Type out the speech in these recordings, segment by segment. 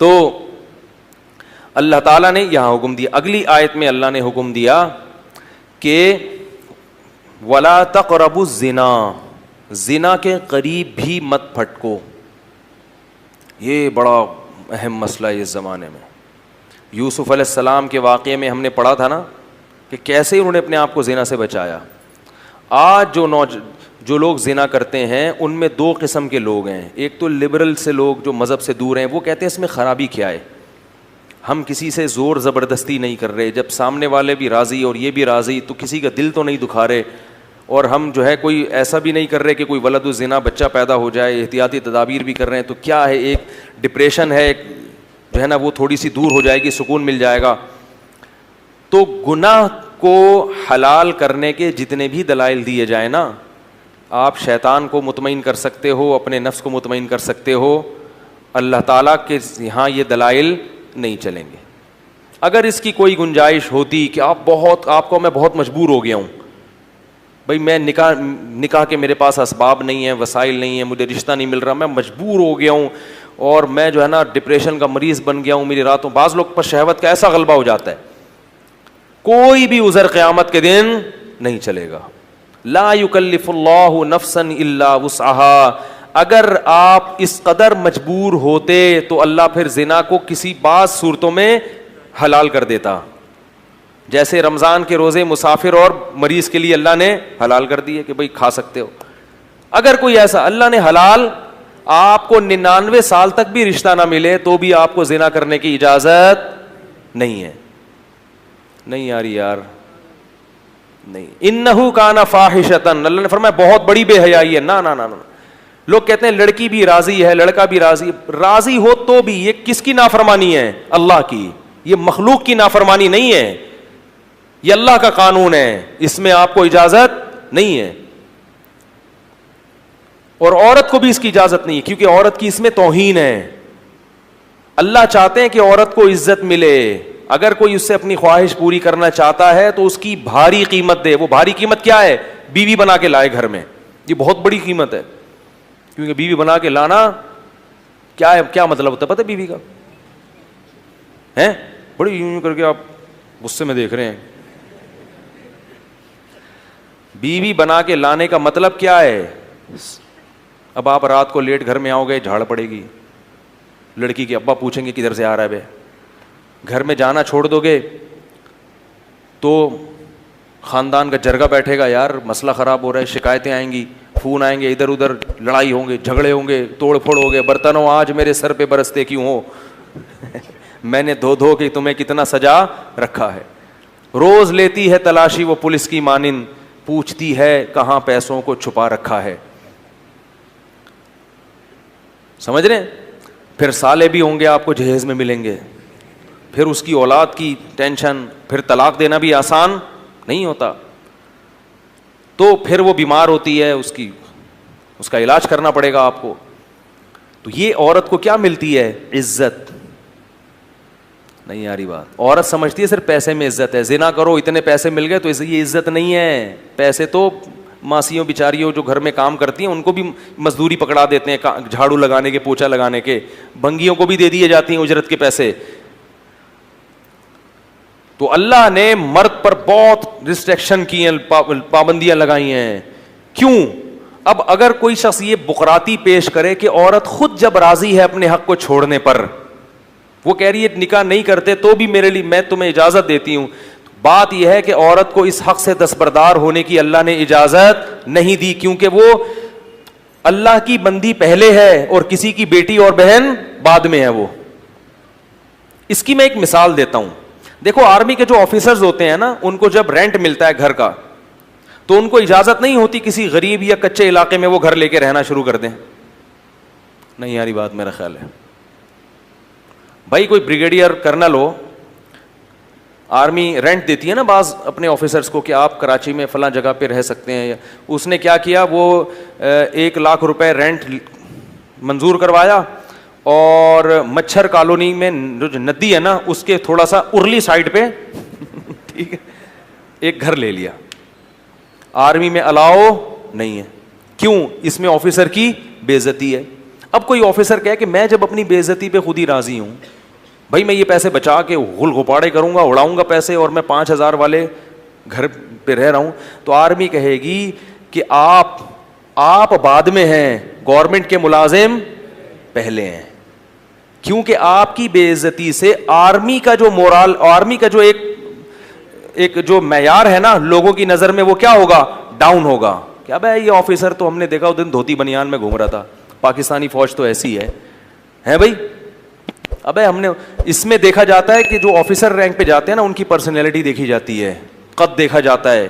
تو اللہ تعالیٰ نے یہاں حکم دیا. اگلی آیت میں اللہ نے حکم دیا کہ وَلَا تَقْرَبُوا الزِّنَا, زنا کے قریب بھی مت پھٹکو. یہ بڑا اہم مسئلہ ہے اس زمانے میں. یوسف علیہ السلام کے واقعے میں ہم نے پڑھا تھا نا کہ کیسے انہوں نے اپنے آپ کو زنا سے بچایا. آج جو لوگ زنا کرتے ہیں ان میں دو قسم کے لوگ ہیں. ایک تو لبرل سے لوگ جو مذہب سے دور ہیں, وہ کہتے ہیں اس میں خرابی کیا ہے, ہم کسی سے زور زبردستی نہیں کر رہے, جب سامنے والے بھی راضی اور یہ بھی راضی تو کسی کا دل تو نہیں دکھا رہے, اور ہم جو ہے کوئی ایسا بھی نہیں کر رہے کہ کوئی ولد الزنا بچہ پیدا ہو جائے, احتیاطی تدابیر بھی کر رہے ہیں. تو کیا ہے, ایک ڈپریشن ہے, ایک جو ہے نا وہ تھوڑی سی دور ہو جائے گی, سکون مل جائے گا. تو گناہ کو حلال کرنے کے جتنے بھی دلائل دیے جائیں نا, آپ شیطان کو مطمئن کر سکتے ہو, اپنے نفس کو مطمئن کر سکتے ہو, اللہ تعالیٰ کے یہاں یہ دلائل نہیں چلیں گے. اگر اس کی کوئی گنجائش ہوتی کہ آپ کو میں بہت مجبور ہو گیا ہوں, بھائی میں نکاح کے میرے پاس اسباب نہیں ہیں, وسائل نہیں ہیں, مجھے رشتہ نہیں مل رہا, میں مجبور ہو گیا ہوں اور میں جو ہے نا ڈپریشن کا مریض بن گیا ہوں, میری راتوں, بعض لوگ پر شہوت کا ایسا غلبہ ہو جاتا ہے, کوئی بھی عذر قیامت کے دن نہیں چلے گا. لا یکلف اللہ نفسا الا وسعها. اگر آپ اس قدر مجبور ہوتے تو اللہ پھر زنا کو کسی بعض صورتوں میں حلال کر دیتا, جیسے رمضان کے روزے مسافر اور مریض کے لیے اللہ نے حلال کر دیے کہ بھئی کھا سکتے ہو. اگر کوئی ایسا اللہ نے حلال, آپ کو 99 سال تک بھی رشتہ نہ ملے تو بھی آپ کو زنا کرنے کی اجازت نہیں ہے. نہیں یار نہیں. انہو کان فاحشۃ, اللہ نے فرمایا بہت بڑی بے حیائی ہے. نہ لوگ کہتے ہیں لڑکی بھی راضی ہے, لڑکا بھی راضی ہو تو بھی یہ کس کی نافرمانی ہے؟ اللہ کی. یہ مخلوق کی نافرمانی نہیں ہے, یہ اللہ کا قانون ہے, اس میں آپ کو اجازت نہیں ہے. اور عورت کو بھی اس کی اجازت نہیں ہے, کیونکہ عورت کی اس میں توہین ہے. اللہ چاہتے ہیں کہ عورت کو عزت ملے. اگر کوئی اس سے اپنی خواہش پوری کرنا چاہتا ہے تو اس کی بھاری قیمت دے. وہ بھاری قیمت کیا ہے؟ بیوی بنا کے لائے گھر میں. یہ بہت بڑی قیمت ہے, کیونکہ بیوی بنا کے لانا کیا ہے, کیا مطلب ہوتا ہے پتہ ہے بیوی کا ہے؟ بڑی یوں کر کے آپ غصے میں دیکھ رہے ہیں. بیوی بنا کے لانے کا مطلب کیا ہے؟ اب آپ رات کو لیٹ گھر میں آؤ گے, جھاڑ پڑے گی, لڑکی کے ابا پوچھیں گے کدھر سے آ رہا ہے بے. گھر میں جانا چھوڑ دو گے تو خاندان کا جرگہ بیٹھے گا, یار مسئلہ خراب ہو رہا ہے, شکایتیں آئیں گی, فون آئیں گے, ادھر ادھر لڑائی ہوں گے, جھگڑے ہوں گے, توڑ پھوڑ ہو گے, برتنوں آج میرے سر پہ برستے کیوں ہو, میں نے دھو کے تمہیں کتنا سجا رکھا ہے. روز لیتی ہے تلاشی وہ پولیس کی مانند, پوچھتی ہے کہاں پیسوں کو چھپا رکھا ہے. سمجھ رہے ہیں؟ پھر سالے بھی ہوں گے آپ کو جہیز میں ملیں گے, پھر اس کی اولاد کی ٹینشن, پھر طلاق دینا بھی آسان نہیں ہوتا. تو پھر وہ بیمار ہوتی ہے, اس کا علاج کرنا پڑے گا آپ کو. تو یہ عورت کو کیا ملتی ہے؟ عزت. نہیں آ رہی بات. عورت سمجھتی ہے صرف پیسے میں عزت ہے, زنا کرو اتنے پیسے مل گئے تو یہ عزت نہیں ہے. پیسے تو ماسیوں بیچاریوں جو گھر میں کام کرتی ہیں ان کو بھی مزدوری پکڑا دیتے ہیں, جھاڑو لگانے کے, پوچھا لگانے کے, بھنگیوں کو بھی دے دیے جاتی ہیں اجرت کے پیسے. تو اللہ نے مرد پر بہت ریسٹرکشن کی ہیں, پابندیاں لگائی ہیں. کیوں؟ اب اگر کوئی شخص یہ بقراتی پیش کرے کہ عورت خود جب راضی ہے اپنے حق کو چھوڑنے پر, وہ کہہ رہی ہے نکاح نہیں کرتے تو بھی میرے لیے, میں تمہیں اجازت دیتی ہوں, بات یہ ہے کہ عورت کو اس حق سے دستبردار ہونے کی اللہ نے اجازت نہیں دی, کیونکہ وہ اللہ کی بندی پہلے ہے اور کسی کی بیٹی اور بہن بعد میں ہے. وہ اس کی میں ایک مثال دیتا ہوں. دیکھو آرمی کے جو آفیسرز ہوتے ہیں نا, ان کو جب رینٹ ملتا ہے گھر کا تو ان کو اجازت نہیں ہوتی کسی غریب یا کچے علاقے میں وہ گھر لے کے رہنا شروع کر دیں. نہیں یاری بات میرا خیال ہے. بھائی کوئی بریگیڈیئر کرنل ہو, آرمی رینٹ دیتی ہے نا بعض اپنے آفیسرز کو کہ آپ کراچی میں فلاں جگہ پہ رہ سکتے ہیں. اس نے کیا کیا, وہ 1,00,000 روپے رینٹ منظور کروایا اور مچھر کالونی میں جو ندی ہے نا اس کے تھوڑا سا ارلی سائڈ پہ ٹھیک ہے ایک گھر لے لیا. آرمی میں الاؤ نہیں ہے. کیوں؟ اس میں آفیسر کی بے عزتی ہے. اب کوئی آفیسر کہے کہ میں جب اپنی بے عزتی پہ خود ہی راضی ہوں, بھائی میں یہ پیسے بچا کے غل غپاڑے کروں گا, اڑاؤں گا پیسے, اور میں 5,000 والے گھر پہ رہ رہا ہوں, تو آرمی کہے گی کہ آپ بعد میں ہیں, گورنمنٹ کے ملازم پہلے ہیں, کیونکہ آپ کی بے عزتی سے آرمی کا جو مورال, آرمی کا جو ایک جو معیار ہے نا لوگوں کی نظر میں, وہ کیا ہوگا, ڈاؤن ہوگا. کیا بھائی یہ آفیسر تو ہم نے دیکھا اس دن دھوتی بنیان میں گھوم رہا تھا, پاکستانی فوج تو ایسی ہے بھائی. ابے ہم نے اس میں دیکھا جاتا ہے کہ جو آفیسر رینک پہ جاتے ہیں نا ان کی پرسنالٹی دیکھی جاتی ہے, قد دیکھا جاتا ہے,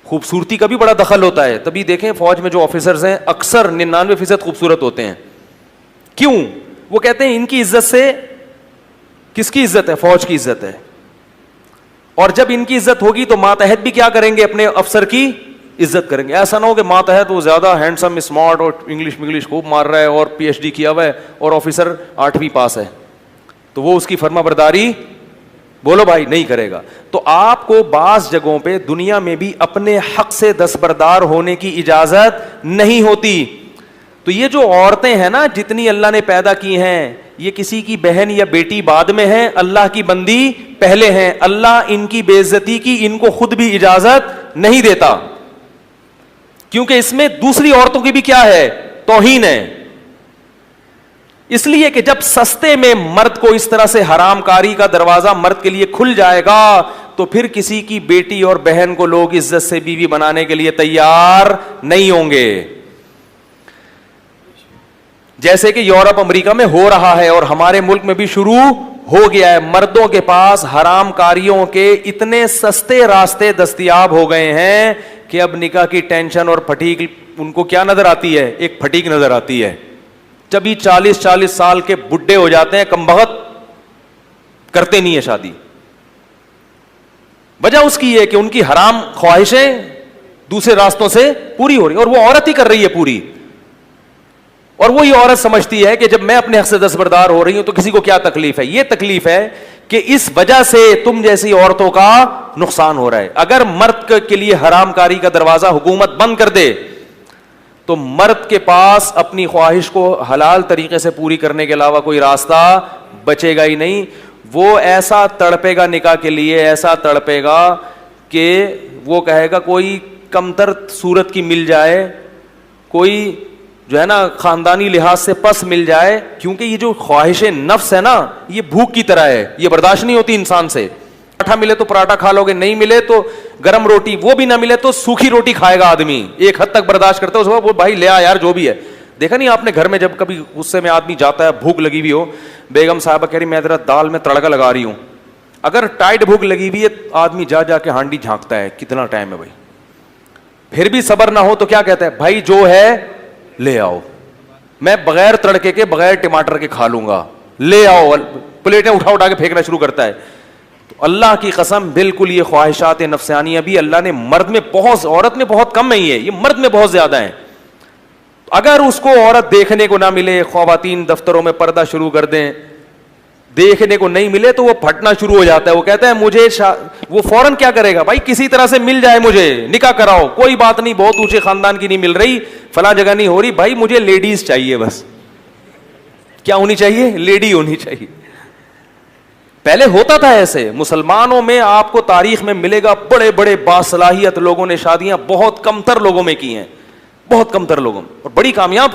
خوبصورتی کا بھی بڑا دخل ہوتا ہے. تبھی دیکھیں فوج میں جو آفیسرز ہیں اکثر 99% خوبصورت ہوتے ہیں. کیوں؟ وہ کہتے ہیں ان کی عزت سے, کس کی عزت ہے, فوج کی عزت ہے. اور جب ان کی عزت ہوگی تو ماتحت بھی کیا کریں گے, اپنے افسر کی عزت کریں گے. ایسا نہ ہو کہ ماتحت وہ زیادہ ہینڈسم اسمارٹ اور انگلش خوب مار رہا ہے اور PhD کیا ہوا ہے اور آفیسر 8ویں پاس ہے, تو وہ اس کی فرما برداری بولو بھائی نہیں کرے گا. تو آپ کو بعض جگہوں پہ دنیا میں بھی اپنے حق سے دستبردار ہونے کی اجازت نہیں ہوتی. تو یہ جو عورتیں ہیں نا جتنی اللہ نے پیدا کی ہیں, یہ کسی کی بہن یا بیٹی بعد میں ہیں, اللہ کی بندی پہلے ہیں. اللہ ان کی بے عزتی کی ان کو خود بھی اجازت نہیں دیتا, کیونکہ اس میں دوسری عورتوں کی بھی کیا ہے, توہین ہے. اس لیے کہ جب سستے میں مرد کو اس طرح سے حرام کاری کا دروازہ مرد کے لیے کھل جائے گا تو پھر کسی کی بیٹی اور بہن کو لوگ عزت سے بیوی بنانے کے لیے تیار نہیں ہوں گے. جیسے کہ یورپ امریکہ میں ہو رہا ہے اور ہمارے ملک میں بھی شروع ہو گیا ہے. مردوں کے پاس حرام کاریوں کے اتنے سستے راستے دستیاب ہو گئے ہیں کہ اب نکاح کی ٹینشن اور پھٹیک ان کو کیا نظر آتی ہے, ایک پھٹیک نظر آتی ہے. جب یہ 40 سال کے بڈھے ہو جاتے ہیں, کم بخت کرتے نہیں ہے شادی. وجہ اس کی یہ کہ ان کی حرام خواہشیں دوسرے راستوں سے پوری ہو رہی ہیں, اور وہ عورت ہی کر رہی ہے پوری. اور وہی عورت سمجھتی ہے کہ جب میں اپنے حق سے دستبردار ہو رہی ہوں تو کسی کو کیا تکلیف ہے. یہ تکلیف ہے کہ اس وجہ سے تم جیسی عورتوں کا نقصان ہو رہا ہے. اگر مرد کے لیے حرام کاری کا دروازہ حکومت بند کر دے تو مرد کے پاس اپنی خواہش کو حلال طریقے سے پوری کرنے کے علاوہ کوئی راستہ بچے گا ہی نہیں. وہ ایسا تڑپے گا نکاح کے لیے, ایسا تڑپے گا کہ وہ کہے گا کوئی کمتر صورت کی مل جائے, کوئی جو ہے نا خاندانی لحاظ سے پس مل جائے, کیونکہ یہ جو خواہش نفس ہے نا یہ بھوک کی طرح ہے, یہ برداشت نہیں ہوتی انسان سے. پراٹھا ملے تو پراٹھا کھا لو گے, نہیں ملے تو گرم روٹی, وہ بھی نہ ملے تو سوکھی روٹی کھائے گا آدمی, ایک حد تک برداشت کرتا ہے. اس وہ بھائی لے آ یار جو بھی ہے. دیکھا نہیں آپ نے گھر میں جب کبھی غصے میں آدمی جاتا ہے, بھوک لگی ہوئی ہو, بیگم صاحبہ کہہ رہی میں ذرا دال میں تڑکا لگا رہی ہوں, اگر ٹائٹ بھوک لگی ہوئی ہے آدمی جا کے ہانڈی جھانکتا ہے کتنا ٹائم ہے بھائی, پھر بھی صبر نہ ہو تو کیا کہتا ہے, بھائی جو ہے لے آؤ, میں بغیر تڑکے کے بغیر ٹماٹر کے کھا لوں گا, لے آؤ. پلیٹیں اٹھا کے پھینکنا شروع کرتا ہے. تو اللہ کی قسم بالکل یہ خواہشات نفسانیہ بھی اللہ نے مرد میں بہت, عورت میں بہت کم نہیں ہے, یہ مرد میں بہت زیادہ ہیں. اگر اس کو عورت دیکھنے کو نہ ملے, خواتین دفتروں میں پردہ شروع کر دیں, دیکھنے کو نہیں ملے تو وہ پھٹنا شروع ہو جاتا ہے. وہ کہتا ہے مجھے وہ فوراً کیا کرے گا, بھائی کسی طرح سے مل جائے مجھے, نکاح کراؤ, کوئی بات نہیں بہت اونچے خاندان کی نہیں مل رہی, فلاں جگہ نہیں ہو رہی, بھائی مجھے لیڈیز چاہیے بس. کیا ہونی چاہیے, لیڈی ہونی چاہیے. پہلے ہوتا تھا ایسے. مسلمانوں میں آپ کو تاریخ میں ملے گا بڑے بڑے باصلاحیت لوگوں نے شادیاں بہت کم تر لوگوں میں کی ہیں, بہت کم تر لوگوں میں, اور بڑی کامیاب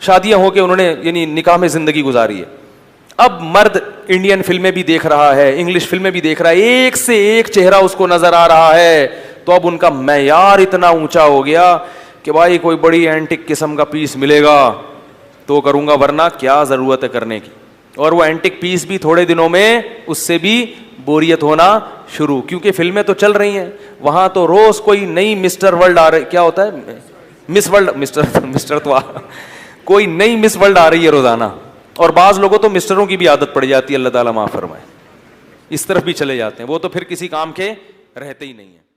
شادیاں ہو کے انہوں نے یعنی نکاح میں زندگی گزاری ہے. اب مرد انڈین فلمیں بھی دیکھ رہا ہے, انگلش فلمیں بھی دیکھ رہا ہے, ایک سے ایک چہرہ اس کو نظر آ رہا ہے, تو اب ان کا معیار اتنا اونچا ہو گیا کہ بھائی کوئی بڑی اینٹک قسم کا پیس ملے گا تو کروں گا, ورنہ کیا ضرورت ہے کرنے کی. اور وہ اینٹک پیس بھی تھوڑے دنوں میں اس سے بھی بوریت ہونا شروع, کیونکہ فلمیں تو چل رہی ہیں وہاں, تو روز کوئی نئی مسٹر ورلڈ آ رہی, کیا ہوتا ہے مس ورلڈ, مسٹر تو کوئی نئی مس ورلڈ آ رہی ہے روزانہ. اور بعض لوگوں تو مسٹروں کی بھی عادت پڑ جاتی ہے, اللہ تعالیٰ معاف فرمائے, اس طرف بھی چلے جاتے ہیں, وہ تو پھر کسی کام کے رہتے ہی نہیں ہیں.